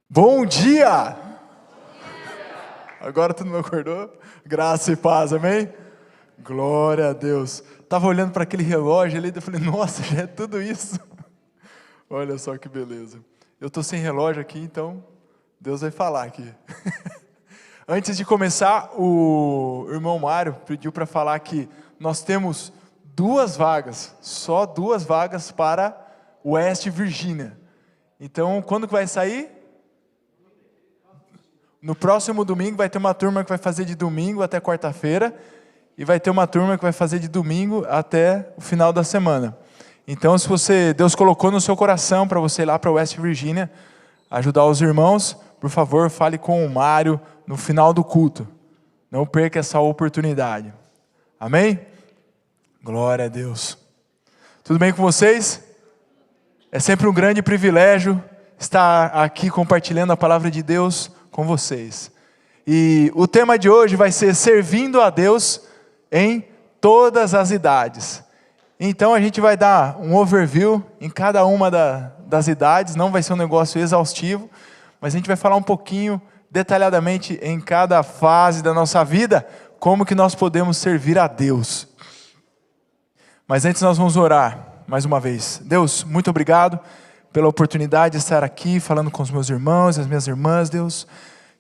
Bom dia! Agora tu não acordou? Graça e paz, amém? Glória a Deus. Estava olhando para aquele relógio ali e eu falei, nossa, já é tudo isso? Olha só que beleza. Eu estou sem relógio aqui, então Deus vai falar aqui. Antes de começar, o irmão Mário pediu para falar que nós temos só duas vagas para West Virginia. Então, quando que vai sair? No próximo domingo vai ter uma turma que vai fazer de domingo até quarta-feira e vai ter uma turma que vai fazer de domingo até o final da semana. Então, se Deus colocou no seu coração para você ir lá para West Virginia, ajudar os irmãos, por favor, fale com o Mário no final do culto. Não perca essa oportunidade. Amém? Glória a Deus. Tudo bem com vocês? É sempre um grande privilégio estar aqui compartilhando a palavra de Deus com vocês. E o tema de hoje vai ser servindo a Deus em todas as idades. Então a gente vai dar um overview em cada uma das idades, não vai ser um negócio exaustivo, mas a gente vai falar um pouquinho detalhadamente em cada fase da nossa vida, como que nós podemos servir a Deus. Mas antes nós vamos orar mais uma vez. Deus, muito obrigado pela oportunidade de estar aqui falando com os meus irmãos e as minhas irmãs, Deus.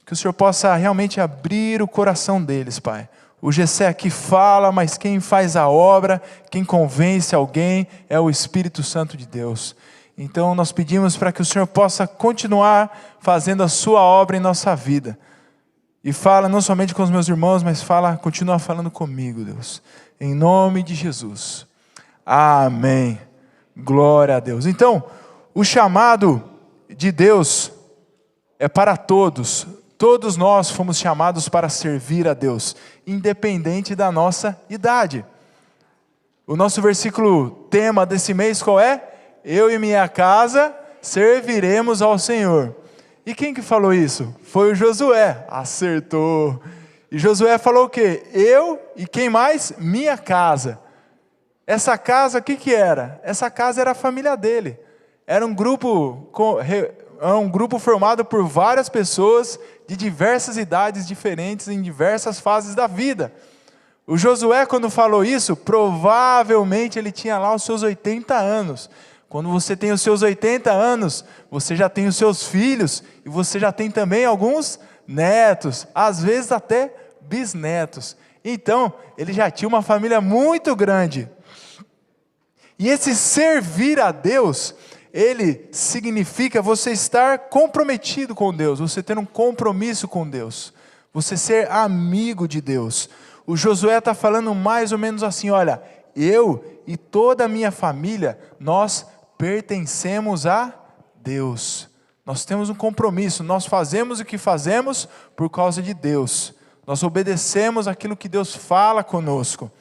Que o Senhor possa realmente abrir o coração deles, Pai. O Gessé aqui fala, mas quem faz a obra, quem convence alguém é o Espírito Santo de Deus. Então nós pedimos para que o Senhor possa continuar fazendo a sua obra em nossa vida. E fala não somente com os meus irmãos, mas continua falando comigo, Deus. Em nome de Jesus. Amém. Glória a Deus. Então, o chamado de Deus é para todos. Todos nós fomos chamados para servir a Deus, independente da nossa idade. O nosso versículo tema desse mês qual é? Eu e minha casa serviremos ao Senhor. E quem que falou isso? Foi o Josué. Acertou. E Josué falou o quê? Eu e quem mais? Minha casa. Essa casa, o que era? Essa casa era a família dele. Era um grupo formado por várias pessoas de diversas idades diferentes, em diversas fases da vida. O Josué, quando falou isso, provavelmente ele tinha lá os seus 80 anos. Quando você tem os seus 80 anos, você já tem os seus filhos, e você já tem também alguns netos, às vezes até bisnetos. Então, ele já tinha uma família muito grande. E esse servir a Deus, ele significa você estar comprometido com Deus, você ter um compromisso com Deus, você ser amigo de Deus. O Josué está falando mais ou menos assim, olha, eu e toda a minha família, nós pertencemos a Deus. Nós temos um compromisso, nós fazemos o que fazemos por causa de Deus. Nós obedecemos aquilo que Deus fala conosco.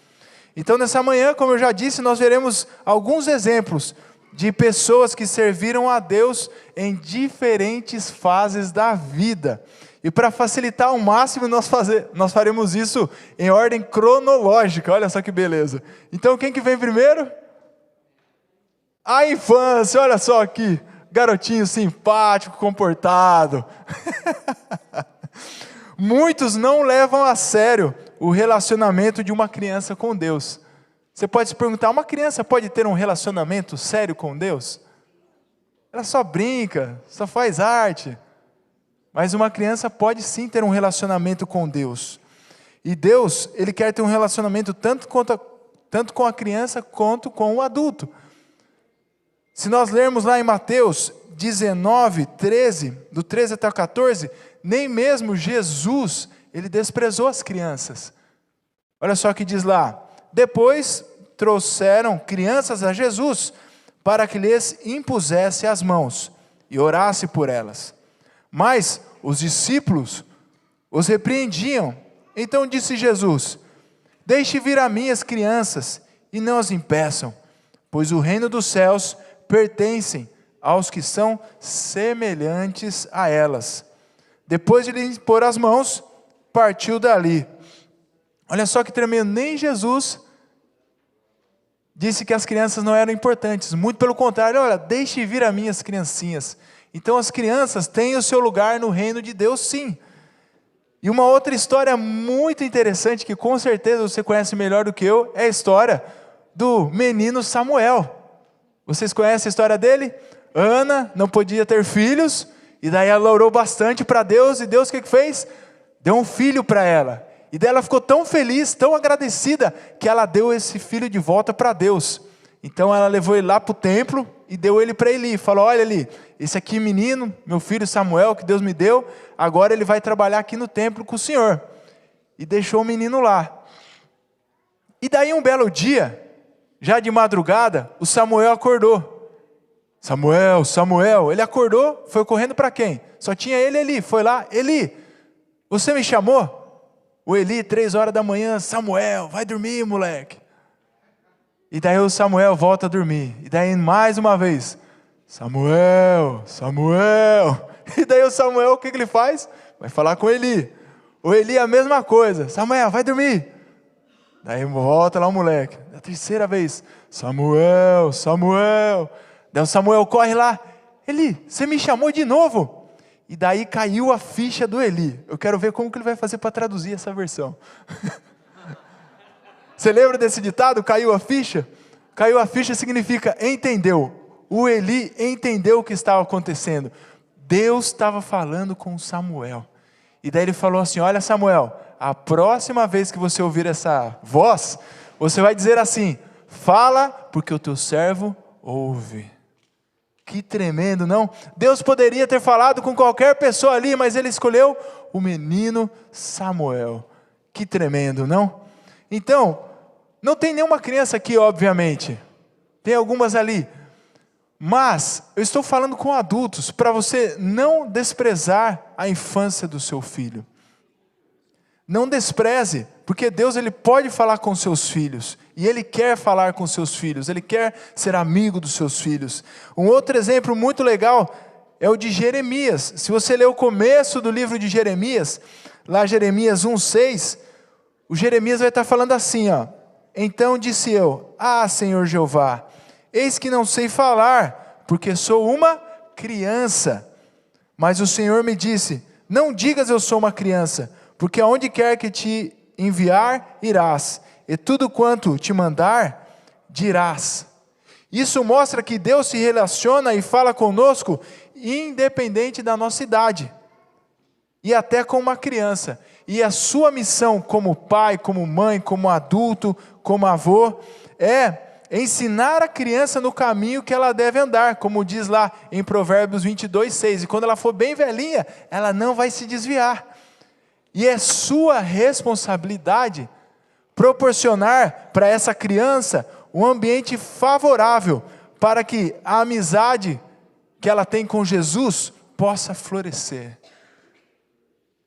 Então nessa manhã, como eu já disse, nós veremos alguns exemplos de pessoas que serviram a Deus em diferentes fases da vida. E para facilitar ao máximo, nós faremos isso em ordem cronológica. Olha só que beleza. Então quem que vem primeiro? A infância, olha só aqui. Garotinho simpático, comportado. Muitos não levam a sério o relacionamento de uma criança com Deus. Você pode se perguntar, uma criança pode ter um relacionamento sério com Deus? Ela só brinca, só faz arte. Mas uma criança pode sim ter um relacionamento com Deus. E Deus, Ele quer ter um relacionamento tanto com a criança quanto com o adulto. Se nós lermos lá em Mateus 19, 13, do 13 até o 14, nem mesmo Jesus, Ele desprezou as crianças. Olha só o que diz lá. Depois trouxeram crianças a Jesus para que lhes impusesse as mãos e orasse por elas. Mas os discípulos os repreendiam. Então disse Jesus, deixe vir a mim as crianças e não as impeçam, pois o reino dos céus pertencem aos que são semelhantes a elas. Depois de lhes pôr as mãos, partiu dali. Olha só que tremendo, nem Jesus disse que as crianças não eram importantes, muito pelo contrário, olha, deixe vir a mim as criancinhas. Então as crianças têm o seu lugar no reino de Deus, sim. E uma outra história muito interessante, que com certeza você conhece melhor do que eu, é a história do menino Samuel. Vocês conhecem a história dele? Ana não podia ter filhos, e daí ela orou bastante para Deus, e Deus o que fez? Deu um filho para ela. E daí ela ficou tão feliz, tão agradecida, que ela deu esse filho de volta para Deus. Então ela levou ele lá para o templo e deu ele para Eli. Falou, olha Eli, esse aqui menino, meu filho Samuel, que Deus me deu, agora ele vai trabalhar aqui no templo com o Senhor. E deixou o menino lá. E daí um belo dia, já de madrugada, o Samuel acordou. Samuel, Samuel, ele acordou, foi correndo para quem? Só tinha ele e Eli, foi lá, Eli, você me chamou? O Eli, 3 horas da manhã, Samuel, vai dormir moleque. E daí o Samuel volta a dormir. E daí mais uma vez, Samuel, Samuel. E daí o Samuel, o que ele faz? Vai falar com o Eli. O Eli a mesma coisa, Samuel, vai dormir. Daí volta lá o moleque. Da 3ª vez, Samuel, Samuel. Daí o Samuel corre lá, Eli, você me chamou de novo? E daí caiu a ficha do Eli. Eu quero ver como que ele vai fazer para traduzir essa versão. Você lembra desse ditado? Caiu a ficha? Caiu a ficha significa entendeu. O Eli entendeu o que estava acontecendo. Deus estava falando com Samuel. E daí ele falou assim, olha Samuel, a próxima vez que você ouvir essa voz, você vai dizer assim, fala porque o teu servo ouve. Que tremendo, não? Deus poderia ter falado com qualquer pessoa ali, mas ele escolheu o menino Samuel. Que tremendo, não? Então, não tem nenhuma criança aqui, obviamente. Tem algumas ali. Mas, eu estou falando com adultos, para você não desprezar a infância do seu filho. Não despreze, porque Deus ele pode falar com seus filhos. E Ele quer falar com seus filhos. Ele quer ser amigo dos seus filhos. Um outro exemplo muito legal é o de Jeremias. Se você ler o começo do livro de Jeremias, lá Jeremias 1:6, o Jeremias vai estar falando assim, ó. Então disse eu, Senhor Jeová, eis que não sei falar, porque sou uma criança. Mas o Senhor me disse, não digas eu sou uma criança, porque aonde quer que te enviar, irás, e tudo quanto te mandar, dirás. Isso mostra que Deus se relaciona e fala conosco, independente da nossa idade, e até com uma criança. E a sua missão como pai, como mãe, como adulto, como avô, é ensinar a criança no caminho que ela deve andar, como diz lá em Provérbios 22:6. E quando ela for bem velhinha, ela não vai se desviar. E é sua responsabilidade proporcionar para essa criança um ambiente favorável para que a amizade que ela tem com Jesus possa florescer.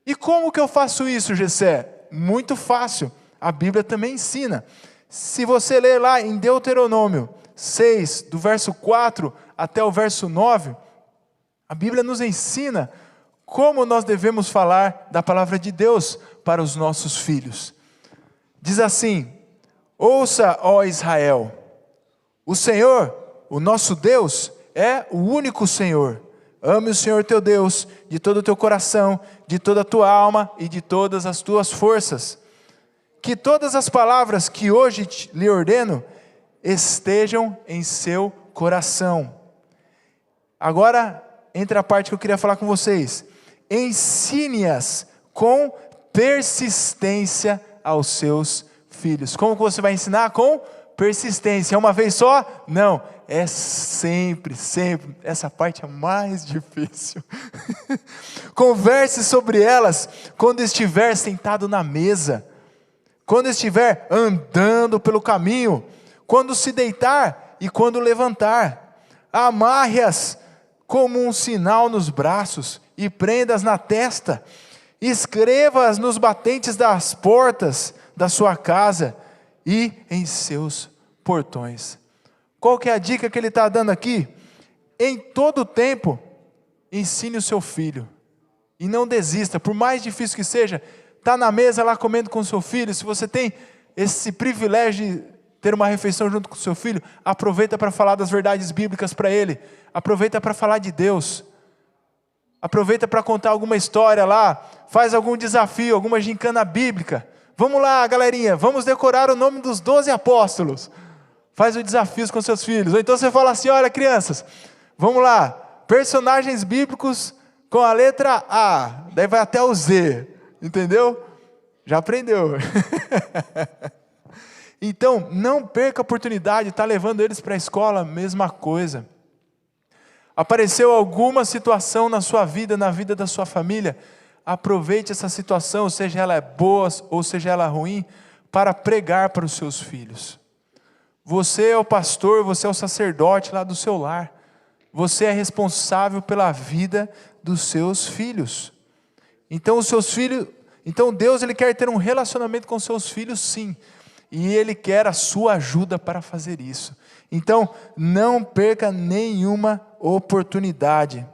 E como que eu faço isso, Gessé? Muito fácil, a Bíblia também ensina. Se você ler lá em Deuteronômio 6, do verso 4 até o verso 9, a Bíblia nos ensina como nós devemos falar da palavra de Deus para os nossos filhos. Diz assim, ouça, ó Israel, o Senhor, o nosso Deus, é o único Senhor. Ame o Senhor teu Deus de todo o teu coração, de toda a tua alma e de todas as tuas forças. Que todas as palavras que hoje lhe ordeno estejam em seu coração. Agora entra a parte que eu queria falar com vocês. Ensine-as com persistência aos seus filhos. Como que você vai ensinar? Com persistência. É uma vez só? Não. É sempre, sempre. Essa parte é mais difícil. Converse sobre elas quando estiver sentado na mesa, quando estiver andando pelo caminho, quando se deitar e quando levantar. Amarre-as como um sinal nos braços e prenda-as na testa. Escreva-as nos batentes das portas da sua casa e em seus portões. Qual que é a dica que ele está dando aqui? Em todo tempo, ensine o seu filho. E não desista, por mais difícil que seja, está na mesa lá comendo com o seu filho. Se você tem esse privilégio de ter uma refeição junto com o seu filho, aproveita para falar das verdades bíblicas para ele. Aproveita para falar de Deus. Aproveita para contar alguma história lá, faz algum desafio, alguma gincana bíblica. Vamos lá, galerinha, vamos decorar o nome dos 12 apóstolos. Faz os desafios com seus filhos. Ou então você fala assim, olha crianças, vamos lá, personagens bíblicos com a letra A, daí vai até o Z, entendeu? Já aprendeu. Então, não perca a oportunidade de estar levando eles para a escola, mesma coisa. Apareceu alguma situação na sua vida, na vida da sua família, aproveite essa situação, seja ela boa ou seja ela ruim, para pregar para os seus filhos. Você é o pastor, você é o sacerdote lá do seu lar. Você é responsável pela vida dos seus filhos. Então Deus ele quer ter um relacionamento com seus filhos, sim. E Ele quer a sua ajuda para fazer isso. Então, não perca nenhuma oportunidade.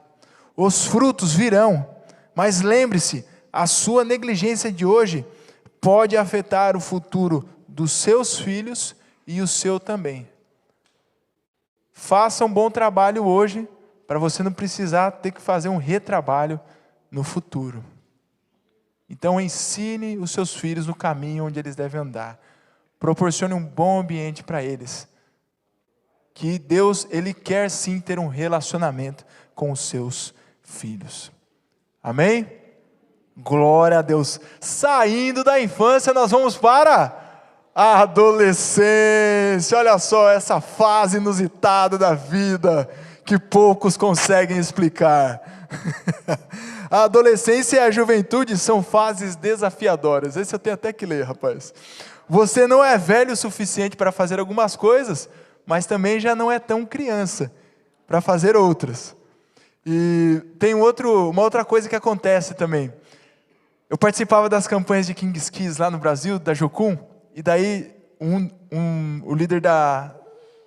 Os frutos virão, mas lembre-se, a sua negligência de hoje pode afetar o futuro dos seus filhos e o seu também. Faça um bom trabalho hoje, para você não precisar ter que fazer um retrabalho no futuro. Então ensine os seus filhos no caminho onde eles devem andar. Proporcione um bom ambiente para eles. Que Deus, Ele quer sim ter um relacionamento com os seus filhos. Amém? Glória a Deus. Saindo da infância, nós vamos para a adolescência. Olha só essa fase inusitada da vida, que poucos conseguem explicar. A adolescência e a juventude são fases desafiadoras. Esse eu tenho até que ler, rapaz. Você não é velho o suficiente para fazer algumas coisas, mas também já não é tão criança para fazer outras. E tem uma outra coisa que acontece também. Eu participava das campanhas de King's Kids lá no Brasil, da Jocum, e daí o líder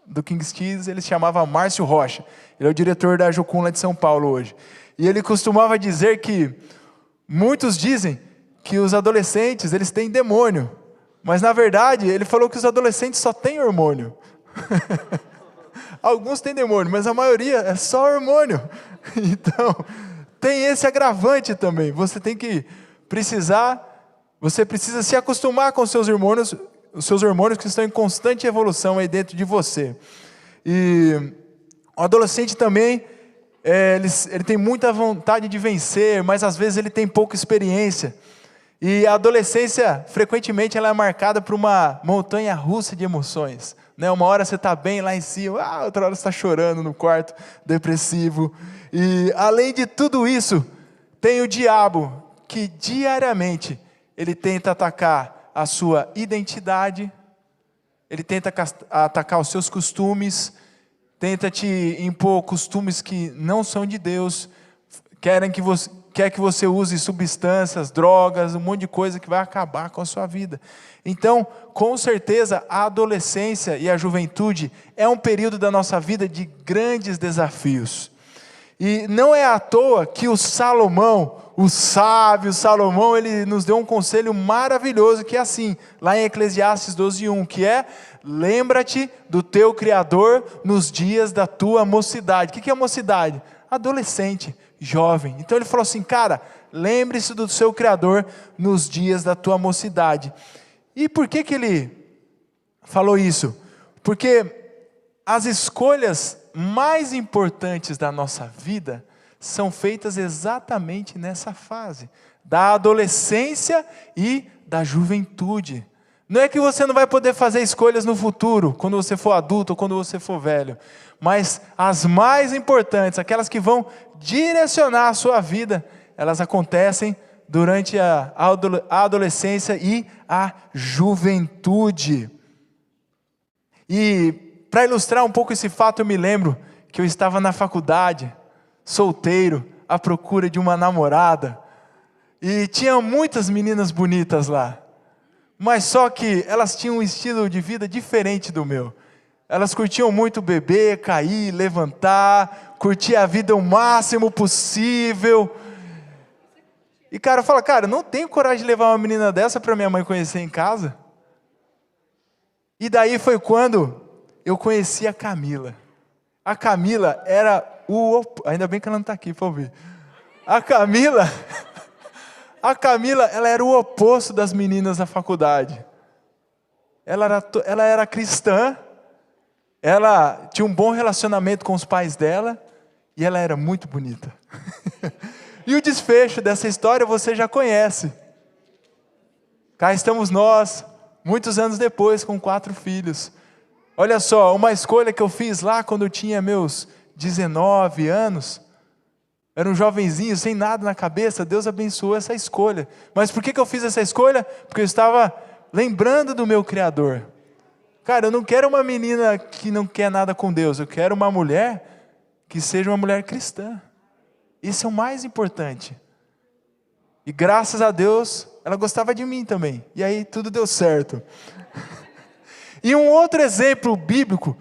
do King's Kids, ele se chamava Márcio Rocha. Ele é o diretor da Jocum lá de São Paulo hoje. E ele costumava dizer que muitos dizem que os adolescentes, eles têm demônio. Mas na verdade, ele falou que os adolescentes só têm hormônio. Alguns têm demônio, mas a maioria é só hormônio. Então, tem esse agravante também. Você precisa se acostumar com os seus hormônios que estão em constante evolução aí dentro de você. E o adolescente também, ele tem muita vontade de vencer, mas às vezes ele tem pouca experiência. E a adolescência, frequentemente, ela é marcada por uma montanha russa de emoções. Né? Uma hora você está bem lá em cima, outra hora você está chorando no quarto, depressivo. E além de tudo isso, tem o diabo, que diariamente ele tenta atacar a sua identidade, ele tenta atacar os seus costumes, tenta te impor costumes que não são de Deus, quer que você use substâncias, drogas, um monte de coisa que vai acabar com a sua vida. Então, com certeza, a adolescência e a juventude é um período da nossa vida de grandes desafios. E não é à toa que o sábio Salomão, ele nos deu um conselho maravilhoso, que é assim, lá em Eclesiastes 12:1, que é: lembra-te do teu Criador nos dias da tua mocidade. O que é mocidade? Adolescente, jovem. Então ele falou assim, cara, lembre-se do seu Criador nos dias da tua mocidade. E por que ele falou isso? Porque as escolhas mais importantes da nossa vida são feitas exatamente nessa fase, da adolescência e da juventude. Não é que você não vai poder fazer escolhas no futuro, quando você for adulto ou quando você for velho, mas as mais importantes, aquelas que vão direcionar a sua vida, elas acontecem durante a adolescência e a juventude. E para ilustrar um pouco esse fato, eu me lembro que eu estava na faculdade, solteiro, à procura de uma namorada, e tinha muitas meninas bonitas lá, mas só que elas tinham um estilo de vida diferente do meu. Elas curtiam muito beber, cair, levantar, curtir a vida o máximo possível. E cara, fala, cara, não tenho coragem de levar uma menina dessa para minha mãe conhecer em casa. E daí foi quando eu conheci a Camila. A Camila era ainda bem que ela não está aqui para ouvir. A Camila, ela era o oposto das meninas da faculdade. Ela era cristã, ela tinha um bom relacionamento com os pais dela, e ela era muito bonita. E o desfecho dessa história você já conhece. Cá estamos nós, muitos anos depois, com 4 filhos. Olha só, uma escolha que eu fiz lá quando eu tinha meus 19 anos. Era um jovenzinho, sem nada na cabeça. Deus abençoou essa escolha. Mas por que eu fiz essa escolha? Porque eu estava lembrando do meu Criador. Cara, eu não quero uma menina que não quer nada com Deus. Eu quero uma mulher que seja uma mulher cristã. Isso é o mais importante. E graças a Deus, ela gostava de mim também. E aí tudo deu certo. E um outro exemplo bíblico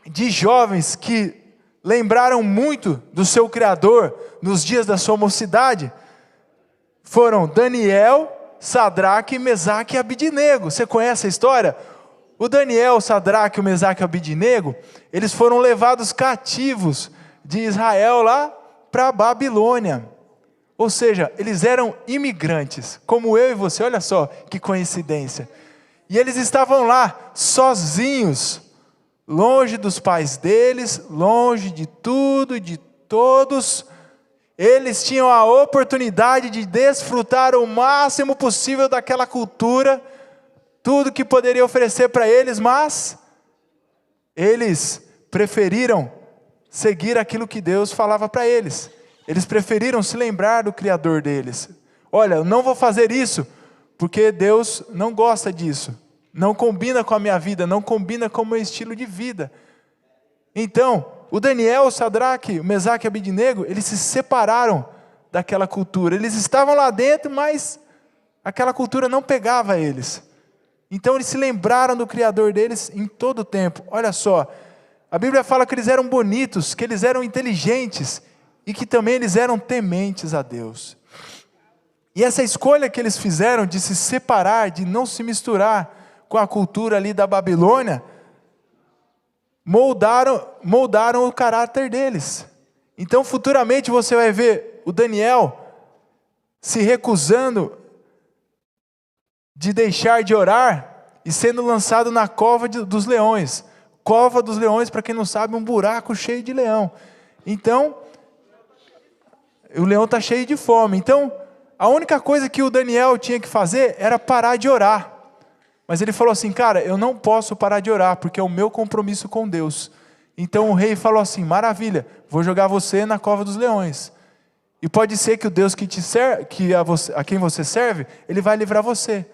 de jovens que lembraram muito do seu Criador nos dias da sua mocidade foram Daniel, Sadraque, Mesaque e Abidnego. Você conhece a história? O Daniel, Sadraque, o Mesaque e o Abidnego, eles foram levados cativos de Israel lá para a Babilônia. Ou seja, eles eram imigrantes, como eu e você. Olha só que coincidência. E eles estavam lá sozinhos, longe dos pais deles, longe de tudo e de todos. Eles tinham a oportunidade de desfrutar o máximo possível daquela cultura, tudo que poderia oferecer para eles, mas eles preferiram seguir aquilo que Deus falava para eles. Eles preferiram se lembrar do Criador deles. Olha, eu não vou fazer isso, porque Deus não gosta disso. Não combina com a minha vida, não combina com o meu estilo de vida. Então, o Daniel, o Sadraque, o Mesaque e o Abidnego, eles se separaram daquela cultura. Eles estavam lá dentro, mas aquela cultura não pegava eles. Então eles se lembraram do Criador deles em todo o tempo. Olha só, a Bíblia fala que eles eram bonitos, que eles eram inteligentes e que também eles eram tementes a Deus. E essa escolha que eles fizeram de se separar, de não se misturar com a cultura ali da Babilônia, moldaram o caráter deles. Então futuramente você vai ver o Daniel se recusando de deixar de orar e sendo lançado na cova dos leões. Cova dos leões, para quem não sabe, um buraco cheio de leão. Então, o leão está cheio de fome. Então, a única coisa que o Daniel tinha que fazer era parar de orar. Mas ele falou assim, cara, eu não posso parar de orar, porque é o meu compromisso com Deus. Então o rei falou assim, maravilha, vou jogar você na cova dos leões. E pode ser que o Deus que a quem você serve, ele vai livrar você.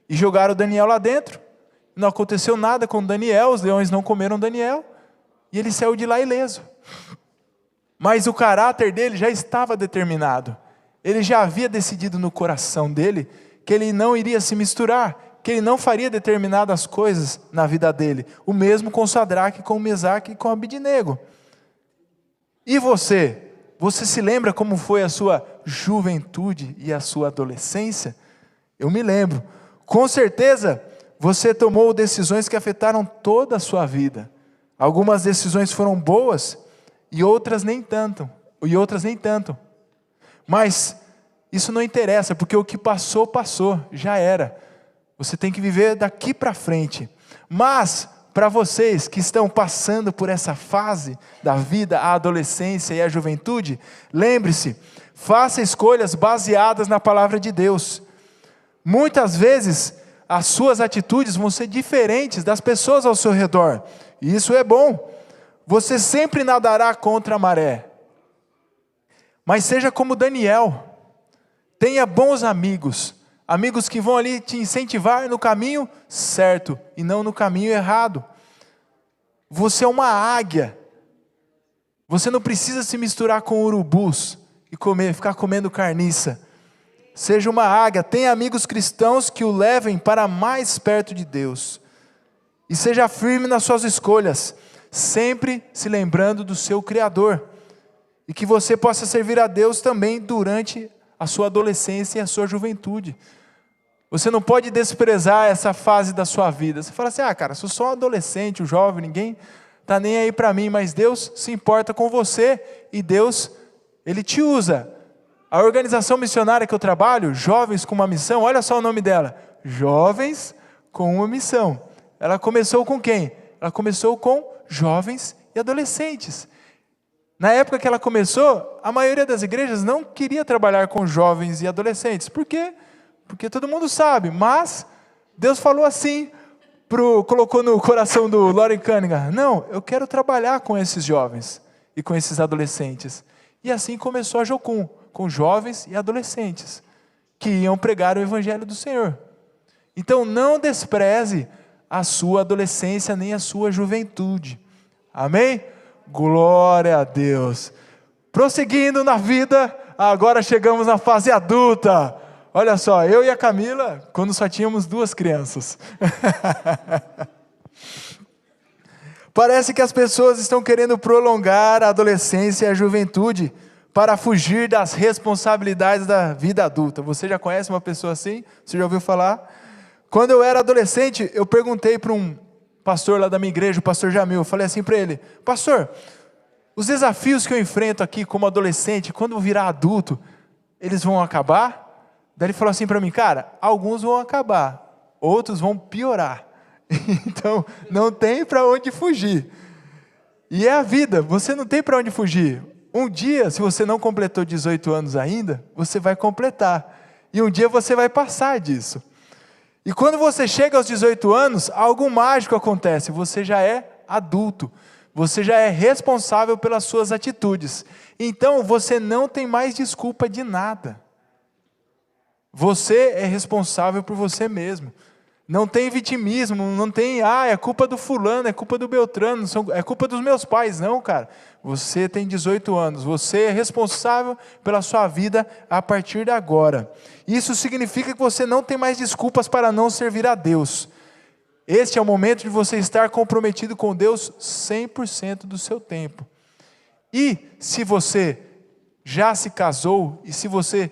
E jogaram o Daniel lá dentro. Não aconteceu nada com Daniel, os leões não comeram Daniel. E ele saiu de lá ileso. Mas o caráter dele já estava determinado. Ele já havia decidido no coração dele que ele não iria se misturar, que ele não faria determinadas coisas na vida dele. O mesmo com Sadraque, com Mesaque e com Abidnego. E você? Você se lembra como foi a sua juventude e a sua adolescência? Eu me lembro. Com certeza, você tomou decisões que afetaram toda a sua vida. Algumas decisões foram boas e outras nem tanto. Mas isso não interessa, porque o que passou, passou, já era. Você tem que viver daqui para frente. Mas, para vocês que estão passando por essa fase da vida, a adolescência e a juventude, lembre-se, faça escolhas baseadas na palavra de Deus. Muitas vezes, as suas atitudes vão ser diferentes das pessoas ao seu redor. E isso é bom. Você sempre nadará contra a maré. Mas seja como Daniel. Tenha bons amigos. Amigos que vão ali te incentivar no caminho certo e não no caminho errado. Você é uma águia. Você não precisa se misturar com urubus e ficar comendo carniça. Seja uma águia. Tenha amigos cristãos que o levem para mais perto de Deus. E seja firme nas suas escolhas, sempre se lembrando do seu Criador. E que você possa servir a Deus também durante a sua adolescência e a sua juventude. Você não pode desprezar essa fase da sua vida. Você fala assim, cara, sou só um adolescente, um jovem, ninguém está nem aí para mim, mas Deus se importa com você e Deus, Ele te usa A organização missionária que eu trabalho, Jovens com uma Missão, olha só o nome dela. Jovens com uma Missão. Ela começou com quem? Ela começou com jovens e adolescentes. Na época que ela começou, a maioria das igrejas não queria trabalhar com jovens e adolescentes. Por quê? Porque todo mundo sabe, mas Deus falou assim, colocou no coração do Loren Cunningham, não, eu quero trabalhar com esses jovens e com esses adolescentes. E assim começou a Jocum, com jovens e adolescentes, que iam pregar o Evangelho do Senhor. Então não despreze a sua adolescência nem a sua juventude. Amém? Glória a Deus. Prosseguindo na vida, agora chegamos na fase adulta. Olha só, eu e a Camila, quando só tínhamos 2 crianças. Parece que as pessoas estão querendo prolongar a adolescência e a juventude para fugir das responsabilidades da vida adulta. Você já conhece uma pessoa assim? Você já ouviu falar? Quando eu era adolescente, eu perguntei para um pastor lá da minha igreja, o pastor Jamil, eu falei assim para ele, pastor, os desafios que eu enfrento aqui como adolescente, quando eu virar adulto, eles vão acabar? Daí ele falou assim para mim, cara, alguns vão acabar, outros vão piorar. Então, não tem para onde fugir. E é a vida, você não tem para onde fugir. Um dia, se você não completou 18 anos ainda, você vai completar. E um dia você vai passar disso. E quando você chega aos 18 anos, algo mágico acontece, você já é adulto. Você já é responsável pelas suas atitudes. Então, você não tem mais desculpa de nada. Você é responsável por você mesmo. Não tem vitimismo, não tem, é culpa do fulano, é culpa do Beltrano, é culpa dos meus pais. Não, cara. Você tem 18 anos, você é responsável pela sua vida a partir de agora. Isso significa que você não tem mais desculpas para não servir a Deus. Este é o momento de você estar comprometido com Deus 100% do seu tempo. E se você já se casou, e se você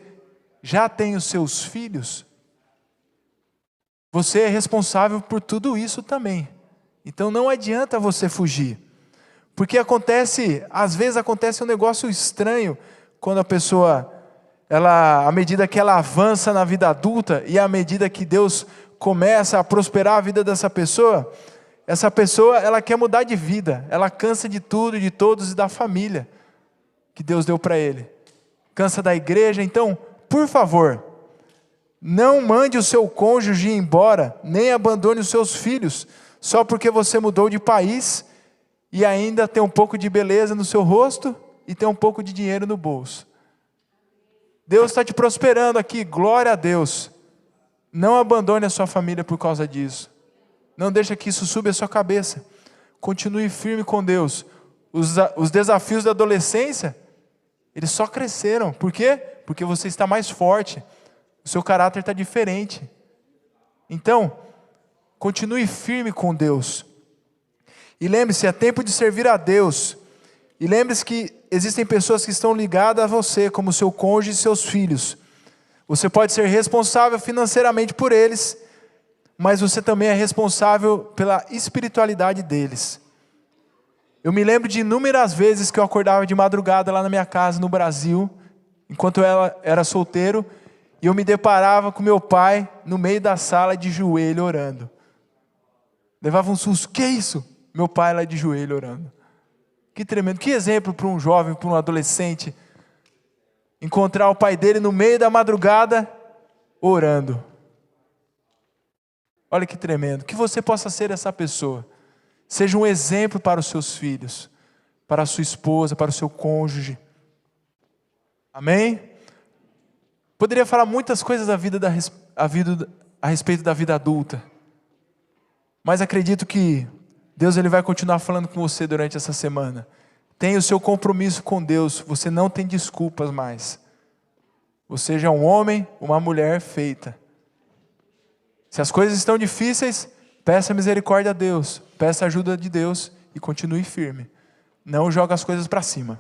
já tem os seus filhos, você é responsável por tudo isso também. Então não adianta você fugir. Porque às vezes acontece um negócio estranho, quando a pessoa, à medida que ela avança na vida adulta, e à medida que Deus começa a prosperar a vida dessa pessoa, essa pessoa, ela quer mudar de vida, ela cansa de tudo, de todos e da família que Deus deu para ele. Cansa da igreja, então, por favor, não mande o seu cônjuge embora, nem abandone os seus filhos, só porque você mudou de país e ainda tem um pouco de beleza no seu rosto e tem um pouco de dinheiro no bolso. Deus está te prosperando aqui, glória a Deus. Não abandone a sua família por causa disso. Não deixe que isso suba a sua cabeça. Continue firme com Deus. Os desafios da adolescência, eles só cresceram. Por quê? Porque você está mais forte. O seu caráter está diferente. Então, continue firme com Deus. E lembre-se, é tempo de servir a Deus. E lembre-se que existem pessoas que estão ligadas a você, como seu cônjuge e seus filhos. Você pode ser responsável financeiramente por eles, mas você também é responsável pela espiritualidade deles. Eu me lembro de inúmeras vezes que eu acordava de madrugada lá na minha casa no Brasil, enquanto eu era solteiro, e eu me deparava com meu pai no meio da sala de joelho orando. Levava um susto, que é isso? Meu pai lá de joelho orando. Que tremendo, que exemplo para um jovem, para um adolescente, encontrar o pai dele no meio da madrugada, orando. Olha que tremendo, que você possa ser essa pessoa. Seja um exemplo para os seus filhos, para a sua esposa, para o seu cônjuge. Amém? Poderia falar muitas coisas a respeito da vida adulta. Mas acredito que Deus ele vai continuar falando com você durante essa semana. Tenha o seu compromisso com Deus. Você não tem desculpas mais. Você já é um homem, uma mulher feita. Se as coisas estão difíceis, peça misericórdia a Deus. Peça a ajuda de Deus e continue firme. Não joga as coisas para cima.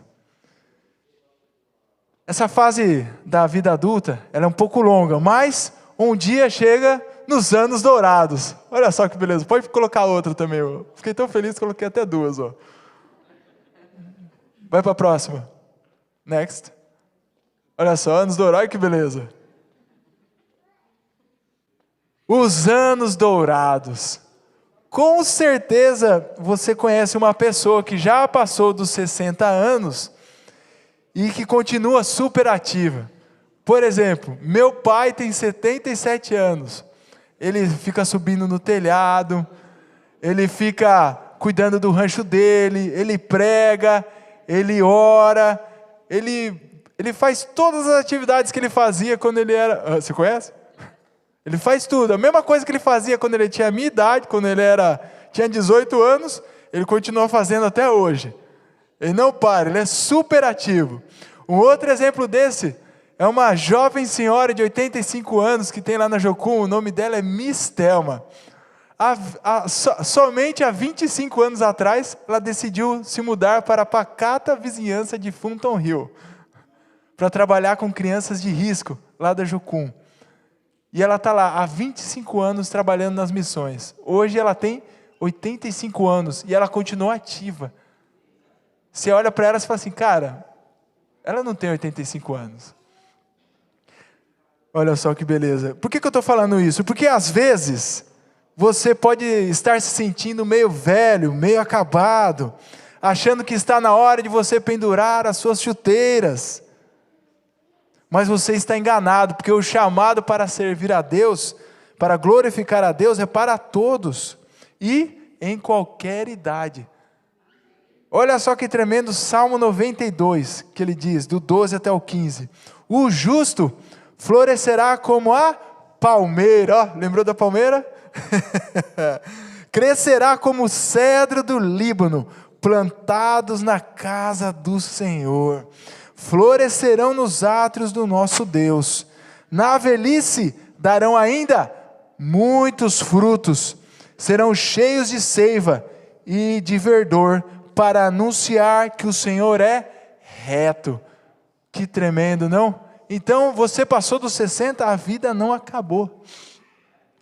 Essa fase da vida adulta, ela é um pouco longa, mas um dia chega nos anos dourados. Olha só que beleza. Pode colocar outra também. Eu fiquei tão feliz que coloquei até 2. Vai para a próxima. Next. Olha só, anos dourados, que beleza. Os anos dourados. Com certeza você conhece uma pessoa que já passou dos 60 anos e que continua super ativa. Por exemplo, meu pai tem 77 anos. Ele fica subindo no telhado, ele fica cuidando do rancho dele, ele prega, ele ora, ele faz todas as atividades que ele fazia quando ele era... Você conhece? Ele faz tudo. A mesma coisa que ele fazia quando ele tinha a minha idade, quando ele tinha 18 anos, ele continua fazendo até hoje. Ele não para, ele é super ativo. Um outro exemplo desse é uma jovem senhora de 85 anos que tem lá na Jocum, o nome dela é Miss Thelma. Somente há 25 anos atrás, ela decidiu se mudar para a pacata vizinhança de Fulton Hill, para trabalhar com crianças de risco, lá da Jocum. E ela está lá há 25 anos trabalhando nas missões. Hoje ela tem 85 anos e ela continua ativa. Você olha para ela e fala assim, cara, ela não tem 85 anos. Olha só que beleza. Por que eu estou falando isso? Porque às vezes você pode estar se sentindo meio velho, meio acabado, achando que está na hora de você pendurar as suas chuteiras. Mas você está enganado, porque o chamado para servir a Deus, para glorificar a Deus, é para todos e em qualquer idade. Olha só que tremendo Salmo 92, que ele diz, do 12 até o 15. O justo florescerá como a palmeira. Ó, lembrou da palmeira? Crescerá como o cedro do Líbano, plantados na casa do Senhor. Florescerão nos átrios do nosso Deus. Na velhice darão ainda muitos frutos. Serão cheios de seiva e de verdor, para anunciar que o Senhor é reto. Que tremendo, não? Então, você passou dos 60, a vida não acabou.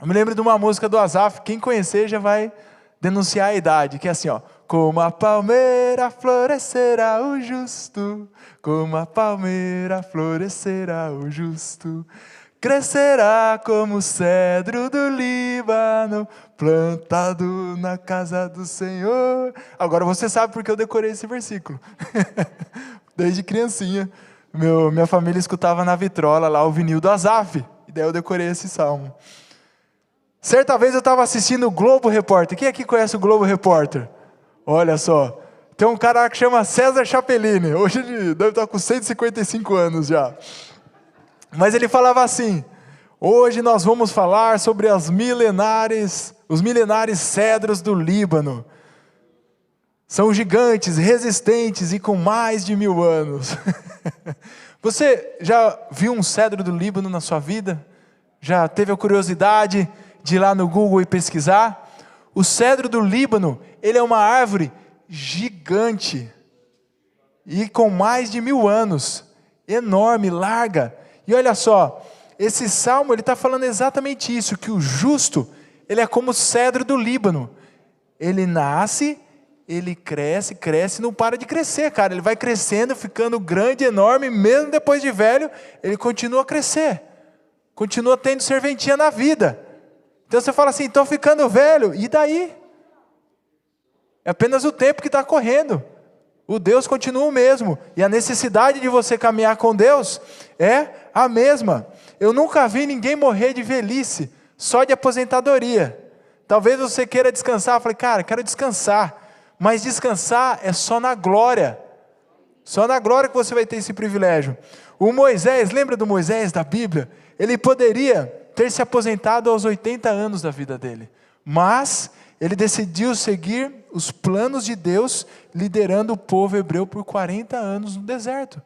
Eu me lembro de uma música do Asaf, quem conhecer já vai denunciar a idade, que é assim, ó. Como a palmeira florescerá o justo, como a palmeira florescerá o justo, crescerá como o cedro do Líbano, plantado na casa do Senhor. Agora você sabe porque eu decorei esse versículo. Desde criancinha, minha família escutava na vitrola lá o vinil do Asaf, e daí eu decorei esse salmo. Certa vez eu estava assistindo o Globo Repórter. Quem aqui conhece o Globo Repórter? Olha só, tem um cara lá que chama César Chapelini, hoje ele deve estar com 155 anos já. Mas ele falava assim, hoje nós vamos falar sobre os milenares cedros do Líbano. São gigantes, resistentes e com mais de 1000 anos. Você já viu um cedro do Líbano na sua vida? Já teve a curiosidade de ir lá no Google e pesquisar? O cedro do Líbano, ele é uma árvore gigante e com mais de 1000 anos, enorme, larga. E olha só, esse salmo ele está falando exatamente isso, que o justo, ele é como o cedro do Líbano. Ele nasce, ele cresce, não para de crescer, cara. Ele vai crescendo, ficando grande, enorme, mesmo depois de velho, ele continua a crescer. Continua tendo serventia na vida. Então você fala assim, estou ficando velho, e daí? É apenas o tempo que está correndo. O Deus continua o mesmo. E a necessidade de você caminhar com Deus é a mesma. Eu nunca vi ninguém morrer de velhice, só de aposentadoria. Talvez você queira descansar. Eu falei, cara, quero descansar. Mas descansar é só na glória. Só na glória que você vai ter esse privilégio. O Moisés, lembra do Moisés da Bíblia? Ele poderia ter se aposentado aos 80 anos da vida dele. Mas ele decidiu seguir os planos de Deus, liderando o povo hebreu por 40 anos no deserto.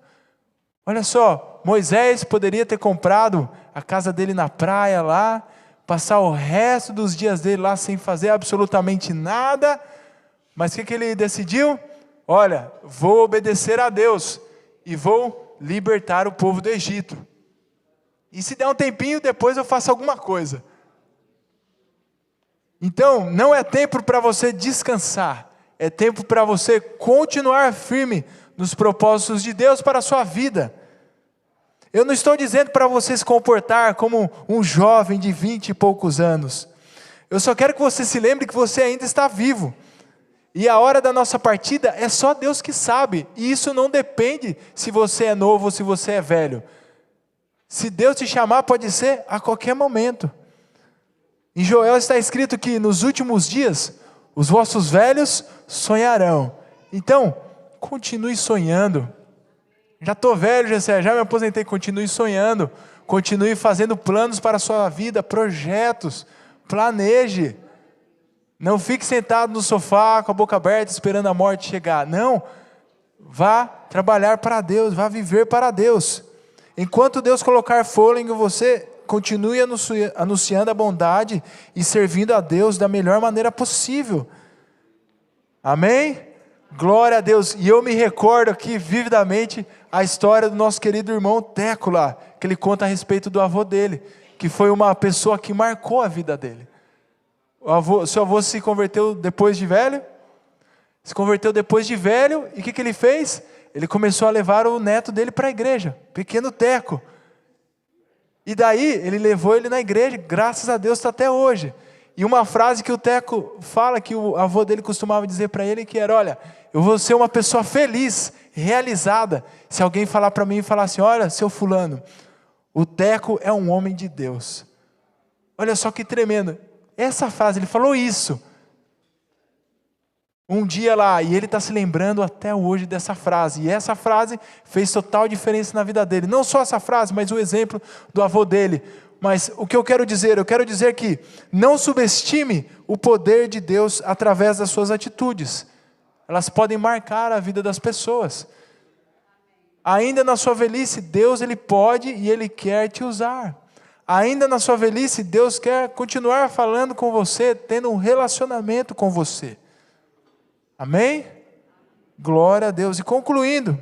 Olha só, Moisés poderia ter comprado a casa dele na praia lá, passar o resto dos dias dele lá sem fazer absolutamente nada, mas o que ele decidiu? Olha, vou obedecer a Deus e vou libertar o povo do Egito. E se der um tempinho, depois eu faço alguma coisa. Então, não é tempo para você descansar, é tempo para você continuar firme nos propósitos de Deus para a sua vida. Eu não estou dizendo para você se comportar como um jovem de 20 e poucos anos. Eu só quero que você se lembre que você ainda está vivo. E a hora da nossa partida é só Deus que sabe. E isso não depende se você é novo ou se você é velho. Se Deus te chamar, pode ser a qualquer momento. Em Joel está escrito que nos últimos dias, os vossos velhos sonharão. Então, continue sonhando. Já estou velho, já me aposentei, continue sonhando. Continue fazendo planos para a sua vida, projetos. Planeje. Não fique sentado no sofá com a boca aberta esperando a morte chegar. Não. Vá trabalhar para Deus, vá viver para Deus. Enquanto Deus colocar fôlego em você, continue anunciando a bondade e servindo a Deus da melhor maneira possível. Amém? Glória a Deus. E eu me recordo aqui vividamente a história do nosso querido irmão Teco lá, que ele conta a respeito do avô dele, que foi uma pessoa que marcou a vida dele. Seu avô se converteu depois de velho, e o que ele fez? Ele começou a levar o neto dele para a igreja, pequeno Teco. E daí ele levou ele na igreja, graças a Deus está até hoje. E uma frase que o Teco fala, que o avô dele costumava dizer para ele, que era: olha, eu vou ser uma pessoa feliz, realizada, se alguém falar para mim e falar assim: olha, seu fulano, o Teco é um homem de Deus. Olha só que tremendo. Essa frase, ele falou isso um dia lá, e ele está se lembrando até hoje dessa frase. E essa frase fez total diferença na vida dele. Não só essa frase, mas o exemplo do avô dele. Mas o que eu quero dizer? Eu quero dizer que não subestime o poder de Deus através das suas atitudes. Elas podem marcar a vida das pessoas. Ainda na sua velhice, Deus ele pode e Ele quer te usar. Ainda na sua velhice, Deus quer continuar falando com você, tendo um relacionamento com você. Amém? Glória a Deus. E concluindo,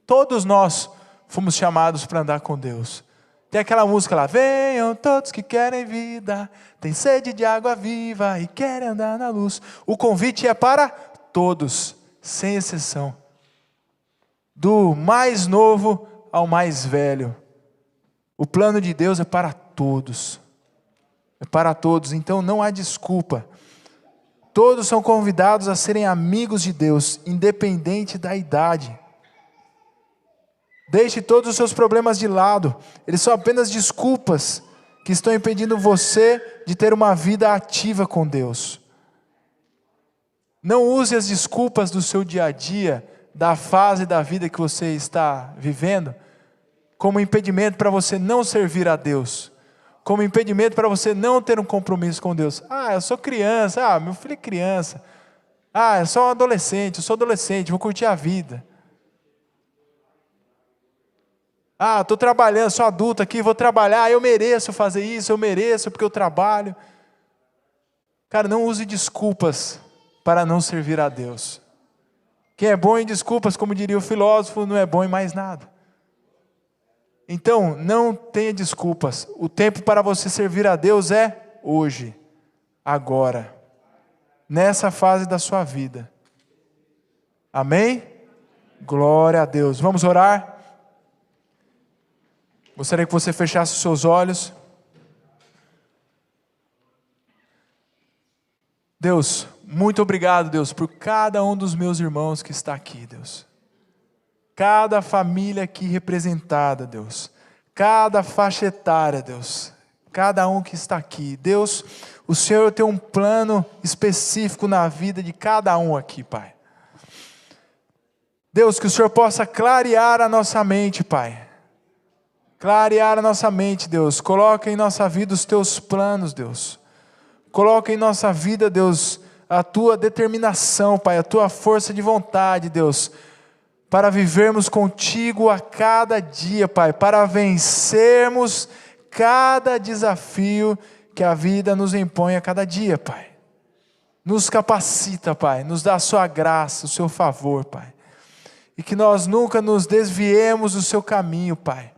todos nós fomos chamados para andar com Deus. Tem aquela música lá: venham todos que querem vida, tem sede de água viva e querem andar na luz. O convite é para todos, sem exceção. Do mais novo ao mais velho. O plano de Deus é para todos. É para todos, então não há desculpa. Todos são convidados a serem amigos de Deus, independente da idade. Deixe todos os seus problemas de lado. Eles são apenas desculpas que estão impedindo você de ter uma vida ativa com Deus. Não use as desculpas do seu dia a dia, da fase da vida que você está vivendo, como impedimento para você não servir a Deus. Como impedimento para você não ter um compromisso com Deus. Ah, eu sou criança. Ah, meu filho é criança. Ah, eu sou um adolescente. Eu sou adolescente, vou curtir a vida. Ah, estou trabalhando, sou adulto aqui, vou trabalhar. Eu mereço fazer isso, eu mereço porque eu trabalho. Cara, não use desculpas para não servir a Deus. Quem é bom em desculpas, como diria o filósofo, não é bom em mais nada. Então, não tenha desculpas. O tempo para você servir a Deus é hoje, agora, nessa fase da sua vida. Amém? Glória a Deus. Vamos orar? Gostaria que você fechasse os seus olhos. Deus, muito obrigado, Deus, por cada um dos meus irmãos que está aqui, Deus. Cada família aqui representada, Deus. Cada faixa etária, Deus. Cada um que está aqui. Deus, o Senhor tem um plano específico na vida de cada um aqui, Pai. Deus, que o Senhor possa clarear a nossa mente, Pai. Clarear a nossa mente, Deus. Coloca em nossa vida os teus planos, Deus. Coloca em nossa vida, Deus, a tua determinação, Pai, a tua força de vontade, Deus, para vivermos contigo a cada dia, Pai, para vencermos cada desafio que a vida nos impõe a cada dia, Pai. Nos capacita, Pai, nos dá a sua graça, o seu favor, Pai. E que nós nunca nos desviemos do seu caminho, Pai.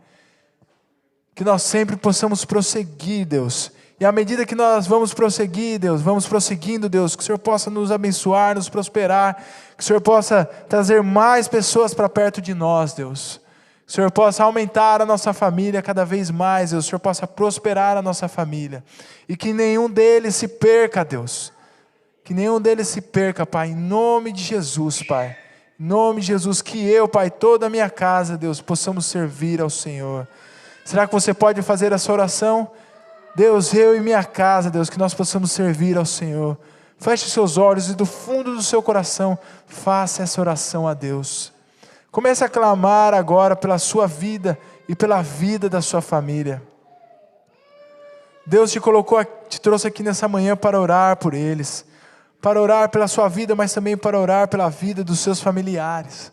Que nós sempre possamos prosseguir, Deus. E à medida que nós vamos prosseguir, Deus, vamos prosseguindo, Deus, que o Senhor possa nos abençoar, nos prosperar, que o Senhor possa trazer mais pessoas para perto de nós, Deus. Que o Senhor possa aumentar a nossa família cada vez mais, Deus. O Senhor possa prosperar a nossa família. E que nenhum deles se perca, Deus. Que nenhum deles se perca, Pai, em nome de Jesus, Pai. Em nome de Jesus, que eu, Pai, toda a minha casa, Deus, possamos servir ao Senhor. Será que você pode fazer essa oração? Deus, eu e minha casa, Deus, que nós possamos servir ao Senhor. Feche seus olhos e do fundo do seu coração, faça essa oração a Deus. Comece a clamar agora pela sua vida e pela vida da sua família. Deus te trouxe aqui nessa manhã para orar por eles. Para orar pela sua vida, mas também para orar pela vida dos seus familiares.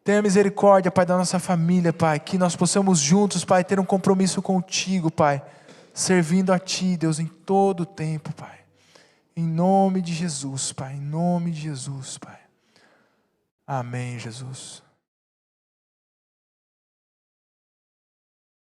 Tenha misericórdia, Pai, da nossa família, Pai, que nós possamos juntos, Pai, ter um compromisso contigo, Pai, servindo a Ti, Deus, em todo o tempo, Pai. Em nome de Jesus, Pai, em nome de Jesus, Pai. Amém, Jesus.